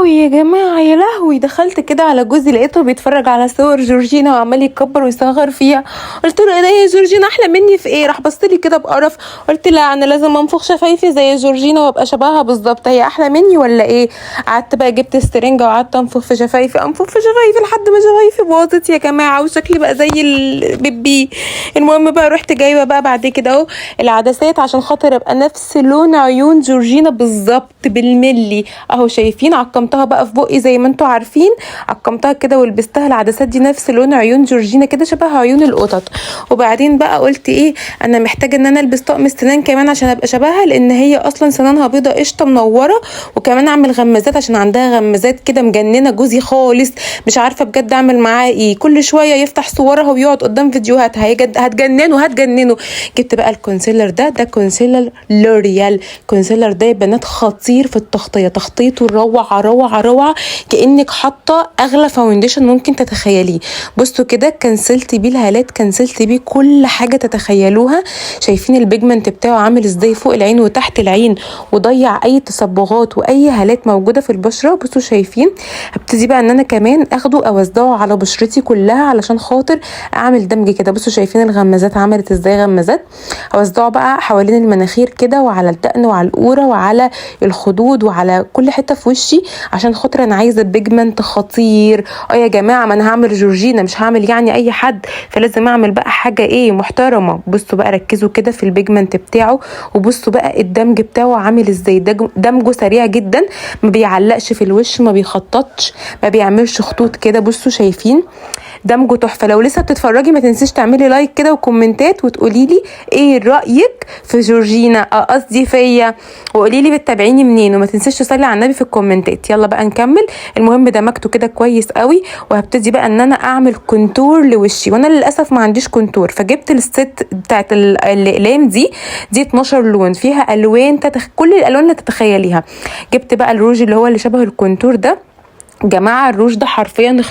لهوي يا جماعة، يا لهوي. دخلت كده على جوزي لقيته بيتفرج على صور جورجينا وعمال يكبر ويصغر فيها. قلت له ايه ده يا جورجينا، احلى مني في ايه؟ راح بصلي كده بقرف. قلت لا، انا لازم انفخ شفايفي زي جورجينا وابقى شبهها بالظبط. هي احلى مني ولا ايه؟ قعدت بقى جبت السرنجة وقعدت انفخ في شفايفي لحد ما شفايفي باظت يا جماعة وشكلي بقى زي البيبي. المهم بقى رحت جايبة بقى بعد كده اهو العدسات عشان خاطر ابقى نفس لون عيون جورجينا بالظبط بالملي اهو. شايفين؟ عقمتها بقى في بقي زي ما انتوا عارفين، عقمتها كده ولبستها العدسات دي نفس لون عيون جورجينا كده شبه عيون القطط. وبعدين بقى قلت ايه، انا محتاجه ان انا البس طقم السنان كمان عشان ابقى شبهها، لان هي اصلا سنانها بيضه قشطه منوره. وكمان اعمل غمازات عشان عندها غمازات كده مجننه جوزي خالص. مش عارفه بجد اعمل معاه ايه، كل شويه يفتح صورها ويقعد قدام فيديوهات هتجننه. جبت بقى الكونسيلر ده كونسيلر لوريال. الكونسيلر ده يا بنات خطير في التغطيه، تغطيته روعه كانك حاطه اغلى فاونديشن ممكن تتخيليه. بصوا كده، كنسلت بيه الهالات، كنسلت بيه كل حاجه تتخيلوها. شايفين البيجمنت بتاعه عامل ازاي فوق العين وتحت العين، وضيع اي تصبغات واي هالات موجوده في البشره. بصوا شايفين؟ هبتدي بقى ان انا كمان اخده اوزعه على بشرتي كلها علشان خاطر اعمل دمج كده. بصوا شايفين الغمازات عملت ازاي؟ غمازات اوزعه بقى حوالين المناخير كده وعلى الدقن وعلى القوره وعلى الخدود وعلى كل حته في وشي، عشان خاطر انا عايزه بيجمنت خطير. يا جماعه، ما انا هعمل جورجينا، مش هعمل يعني اي حد، فلازم اعمل بقى حاجه ايه محترمه. بصوا بقى، ركزوا كده في البيجمنت بتاعه، وبصوا بقى الدمج بتاعه عامل ازاي. دمجه سريع جدا، ما بيعلقش في الوش، ما بيخططش، ما بيعملش خطوط كده. بصوا شايفين؟ دمجه تحفه. لو لسه بتتفرجي ما تنسيش تعملي لايك كده وكومنتات وتقولي لي ايه رايك في جورجينا، قصدي فيا، وقولي لي بتتابعيني منين، وما تنسيش تصلي على النبي في الكومنتات. يلا بقى نكمل. المهم دمجته كده كويس قوي، وهبتدي بقى ان انا اعمل كونتور لوشي، وانا للاسف ما عنديش كونتور، فجبت الست بتاعت الاقلام دي 12 لون، فيها الوان كل الالوان اللي تتخيليها. جبت بقى الروج اللي هو اللي شبه الكونتور ده. جماعة الروج ده حرفيا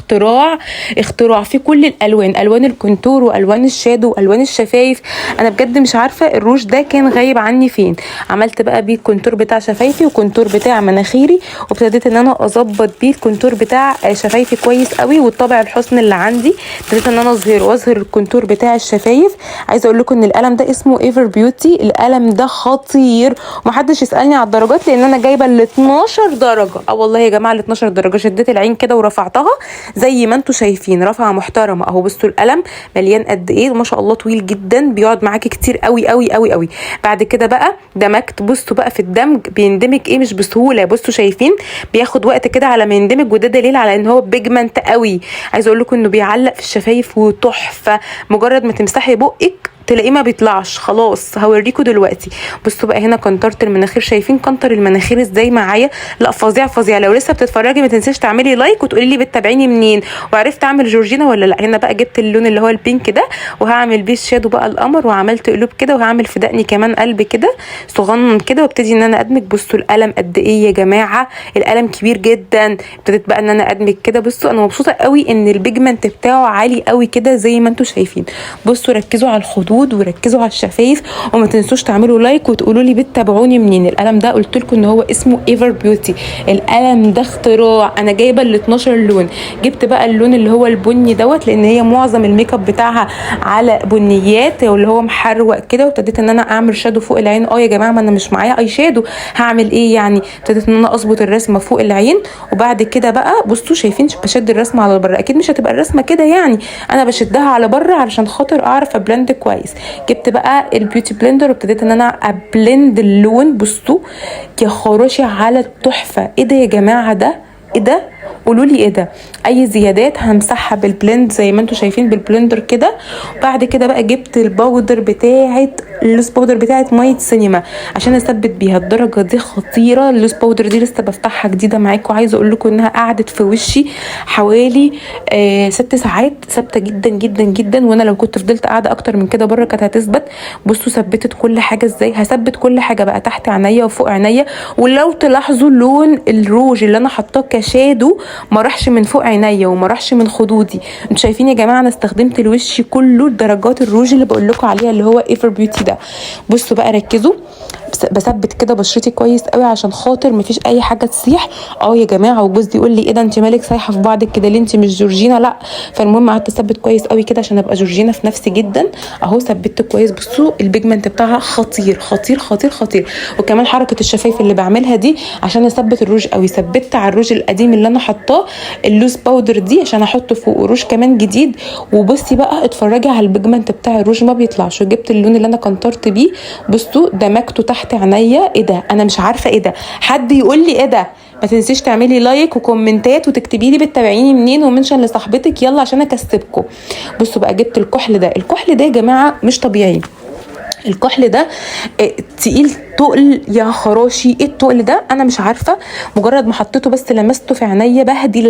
اختراع في كل الالوان، الوان الكونتور والوان الشادو والوان الشفايف. انا بجد مش عارفه الروج ده كان غايب عني فين. عملت بقى بيه الكونتور بتاع شفايفي وكونتور بتاع مناخيري، وابتديت ان انا اظبط بيه الكونتور بتاع شفايفي كويس قوي، والطبع الحسن اللي عندي ابتديت ان انا اظهر الكونتور بتاع الشفايف. عايزه اقول لكم ان القلم ده اسمه ايفر بيوتي. القلم ده خطير، ومحدش يسالني على الدرجات لان انا جايبه ال 12 درجه. والله يا جماعه ال 12 درجه. شديت العين كده ورفعتها زي ما انتم شايفين، رفعه محترمه اهو. بصوا القلم مليان قد ايه، ما شاء الله طويل جدا، بيقعد معاكي كتير قوي قوي قوي قوي. بعد كده بقى دمجت. بصوا بقى في الدمج بيندمج ايه مش بسهوله. بصوا شايفين؟ بياخد وقت كده على ما يندمج، وده دليل على ان هو بيجمنت قوي. عايزه اقول لكم انه بيعلق في الشفايف وتحفه، مجرد ما تمسحي بقك تلاقيه ما بيطلعش. خلاص هوريكم دلوقتي. بصوا بقى هنا كنترت المناخير. شايفين كنتر المناخير ازاي معايا؟ لا فظيع. لو لسه بتتفرجي ما تنسيش تعملي لايك وتقولي لي بتتابعيني منين، وعرفت اعمل جورجينا ولا لا. هنا بقى جبت اللون اللي هو البينك ده، وهعمل بيه الشادو بقى القمر، وعملت قلوب كده، وهعمل في دقني كمان قلب كده صغنن كده، وابتدي ان انا ادمج. بصوا القلم قد ايه يا جماعه، القلم كبير جدا. ابتديت بقى ان انا ادمج كده. بصوا انا مبسوطه قوي ان البيجمنت بتاعه عالي قوي كده زي ما انتم شايفين. بصوا ركزوا على الخدود وركزوا على الشفايف، وما تنسوش تعملوا لايك وتقولوا لي بتتابعوني منين. القلم ده قلت لكم ان هو اسمه ايفر بيوتي. القلم ده اختراع. انا جايبه ال 12 لون. جبت بقى اللون اللي هو البني دوت، لان هي معظم الميك اب بتاعها على بنيات واللي هو محروق كده. وابتديت ان انا اعمل شادو فوق العين. يا جماعه ما انا مش معايا اي شادو، هعمل ايه يعني؟ ابتديت ان انا اظبط الرسمه فوق العين. وبعد كده بقى بصوا شايفين بشد الرسمه على بره. اكيد مش هتبقى الرسمه كده يعني، انا بشدها على بره علشان خاطر اعرف ابلند كويس. جبت بقى البيوتي بلندر وابتديت ان انا ابلند اللون. بصوا يا خراشي على التحفه. ايه ده يا جماعه؟ ده ايه ده؟ قولوا لي ايه ده. اي زيادات همسحها بالبلند زي ما انتم شايفين بالبلندر كده. وبعد كده بقى جبت الباودر بتاعت اللوس باودر بتاعت ميه سينما عشان اثبت بيها. الدرجه دي خطيره. اللوس باودر دي لسه بفتحها جديده معاكم. عايزه اقول لكم انها قعدت في وشي حوالي 6 ساعات، ثابته جدا جدا جدا. وانا لو كنت فضلت قاعده اكتر من كده بره كانت هتثبت. بصوا ثبتت كل حاجه ازاي. هثبت كل حاجه بقى تحت عينيا وفوق عينيا. ولو تلاحظوا لون الروج اللي انا حطاه كشادو كله ما راحش من فوق عينيا وما راحش من خدودي. انتوا شايفين يا جماعه انا استخدمت الوش كله درجات الروج اللي بقول لكم عليها اللي هو ايفر بيوتي ده. بصوا بقى ركزوا، بثبت كده بشرتي كويس قوي عشان خاطر مفيش اي حاجه تسيح. يا جماعه وجوزي يقول لي ايه ده انت مالك سايحه في بعضك كده ليه، انت مش جورجينا؟ لا. فالمهم قعدت اثبت كويس قوي كده عشان ابقى جورجينا في نفسي جدا اهو. ثبت كويس. بصوا البيجمنت بتاعها خطير خطير خطير خطير. وكمان حركه الشفايف اللي بعملها دي عشان اثبت الروج قوي. ثبت على الروج القديم اللي انا حطاه اللوز باودر دي عشان احط فوق روج كمان جديد. وبصي بقى اتفرجي على البيجمنت بتاع الروج ما بيطلعش. وجبت اللون اللي انا كنترت بيه، بصوا دمجته تحت عينيا. ايه ده؟ انا مش عارفه ايه ده، حد يقول لي ايه ده. ما تنسيش تعملي لايك وكومنتات وتكتبي لي بتتابعيني منين ومنشن لصاحبتك يلا عشان اكسبكم. بصوا بقى جبت الكحل ده. الكحل ده يا جماعه مش طبيعي. الكحل ده تقيل تقل يا خراشي. ايه التقل ده؟ انا مش عارفه. مجرد ما حطيته بس لمسته في عينيا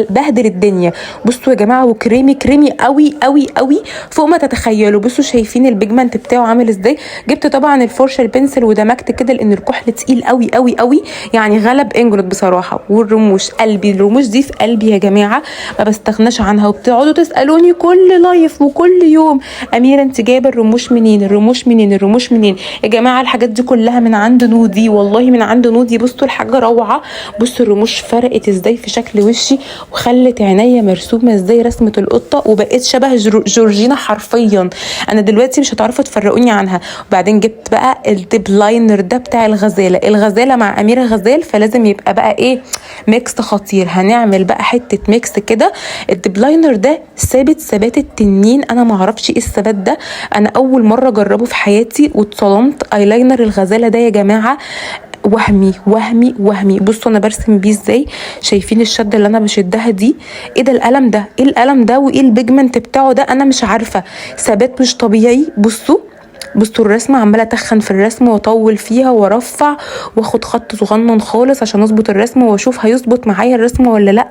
بهدل الدنيا. بصوا يا جماعه وكريمي كريمي قوي قوي قوي فوق ما تتخيلوا. بصوا شايفين البيجمنت بتاعه عامل ازاي. جبت طبعا الفرشه البنسل ودمجت كده لان الكحل تقيل قوي قوي قوي يعني غلب انجلود بصراحه. والرموش قلبي، الرموش دي في قلبي يا جماعه ما بستغناش عنها. وبتقعدوا تسالوني كل لايف وكل يوم اميره انت جايبه الرموش منين، الرموش منين، الرموش منين؟ يا جماعه الحاجات دي كلها من عند نودي، والله من عند نودي. بصوا الحاجه روعه. بصوا الرموش فرقت ازاي في شكل وشي وخلت عينيا مرسومه ازاي رسمه القطه وبقيت شبه جورجينا حرفيا. انا دلوقتي مش هتعرفوا تفرقوني عنها. وبعدين جبت بقى الديب لاينر ده بتاع الغزاله. الغزاله مع اميره غزال فلازم يبقى بقى ايه ميكس خطير. هنعمل بقى حته ميكس كده. الديب لاينر ده ثبات التنين. انا ما اعرفش ايه الثبات ده، انا اول مره اجربه في حياتي واتصدمت. ايلاينر الغزاله ده يا جماعه وهمي وهمي وهمي. بصوا انا برسم بيه ازاي. شايفين الشده اللي انا بشدها دي؟ ايه ده القلم ده؟ ايه القلم ده وايه البيجمنت بتاعه ده؟ انا مش عارفه. ثبات مش طبيعي. بصوا الرسمه عماله اتخن في الرسمه واطول فيها وارفع واخد خط صغنن خالص عشان اظبط الرسمه واشوف هيظبط معايا الرسمه ولا لا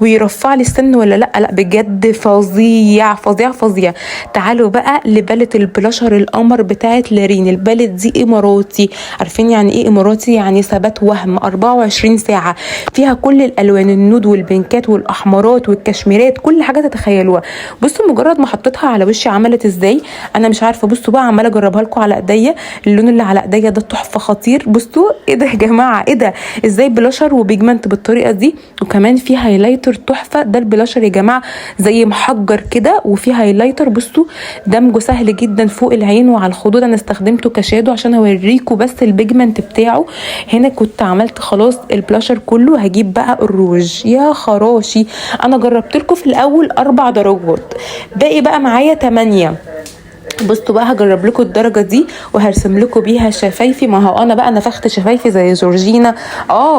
ويرفع لي السن ولا لا. لا بجد فظيع فظيع فظيع. تعالوا بقى لبالت البلاشر القمر بتاعت لارين. البالت دي اماراتي. عارفين يعني ايه اماراتي؟ يعني ثبات وهم 24 ساعه فيها كل الالوان، النود والبنكات والاحمرات والكشميرات كل حاجه تتخيلوها. بصوا مجرد ما حطيتها على وشي عملت ازاي انا مش عارفه. بصوا بقى عماله اجربها لكم على ايديا. اللون اللي على ايديا ده تحفه خطير. بصوا ايه ده يا جماعه؟ ايه ده؟ ازاي بلاشر وبيجمنت بالطريقه دي وكمان في هايلايتر تحفه. ده البلاشر يا جماعه زي محجر كده وفي هايلايتر. بصوا دمجه سهل جدا فوق العين وعلى الخدود. انا استخدمته كشادو عشان اوريكم بس البيجمنت بتاعه. هنا كنت عملت خلاص البلاشر كله. هجيب بقى الروج. يا خراشي انا جربت لكم في الاول 4 درجات باقي بقى معايا 8. بصوا بقى هجرب لكم الدرجه دي وهرسم لكم بيها شفايفي. ما هو انا بقى نفخت شفايفي زي جورجينا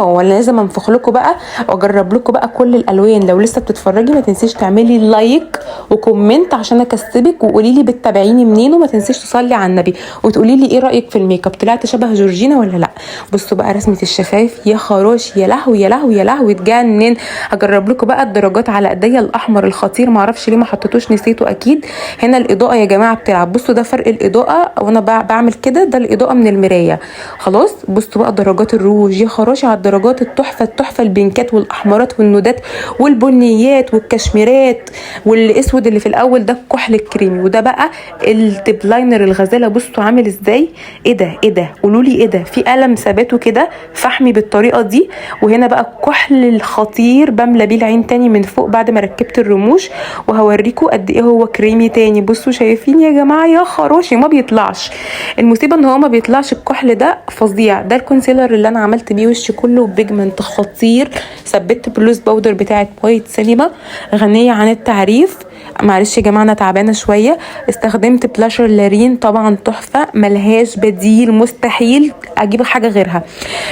ولا لازم انفخ لكم بقى واجرب لكم بقى كل الالوان. لو لسه بتتفرجي ما تنسيش تعملي لايك وكومنت عشان اكسبك وقولي لي بتتابعيني منين. وما تنسيش تصلي على النبي وتقولي لي ايه رايك في الميك اب، طلعت شبه جورجينا ولا لا. بصوا بقى رسمه الشفايف يا خراش يا لهوي يا لهوي يا لهوي تجنن. هجرب لكم بقى الدرجات على ايديا. الاحمر الخطير ما اعرفش ليه ما حطيتوش نسيته اكيد. هنا الاضاءه يا جماعه بتلعب. بصوا ده فرق الاضاءه وانا بعمل كده. ده الاضاءه من المرايه خلاص. بصوا بقى درجات الروج يا خراشي على الدرجات التحفه البنكات والاحمرات والنودات والبنيات والكشميرات والاسود اللي في الاول ده الكحل الكريمي. وده بقى الديب لاينر الغزاله. بصوا عامل ازاي. ايه ده ايه ده؟ قولوا لي ايه ده. في قلم ثباته كده فحمي بالطريقه دي. وهنا بقى الكحل الخطير بملى بيه العين تاني من فوق بعد ما ركبت الرموش وهوريكم قد ايه هو كريمي تاني. بصوا شايفين يا جماعه يا خراشي ما بيطلعش. المصيبه ان هو ما بيطلعش. الكحل ده فظيع. ده الكونسيلر اللي انا عملت بيه وشي كله بيجمنت خطير. ثبت بلوز باودر بتاعت وايت سينما غنيه عن التعريف. معلش يا جماعه انا تعبانه شويه. استخدمت بلاشر لارين طبعا تحفه ملهاش بديل مستحيل اجيب حاجه غيرها.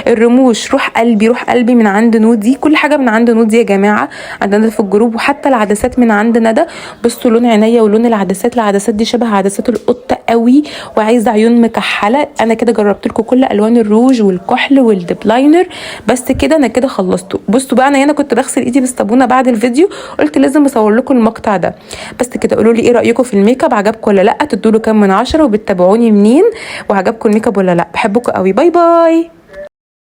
الرموش روح قلبي من عند نودي. كل حاجه من عند نودي يا جماعه عندنا في الجروب. وحتى العدسات من عند ندى. بصوا لون عينيا ولون العدسات دي شبه عدسات القطه قوي وعايزه عيون مكحله. انا كده جربت لكم كل الوان الروج والكحل والديب لاينر. بس كده انا كده خلصت. بصوا بقى انا هنا كنت بغسل ايدي بالصابونه بعد الفيديو قلت لازم اصور لكم المقطع ده. بس كده قولوا لي ايه رايكم في الميك اب، عجبكم ولا لا، تدوا له كام من 10 وبتتابعوني منين وعجبكم الميك اب ولا لا. بحبكم قوي. باي باي.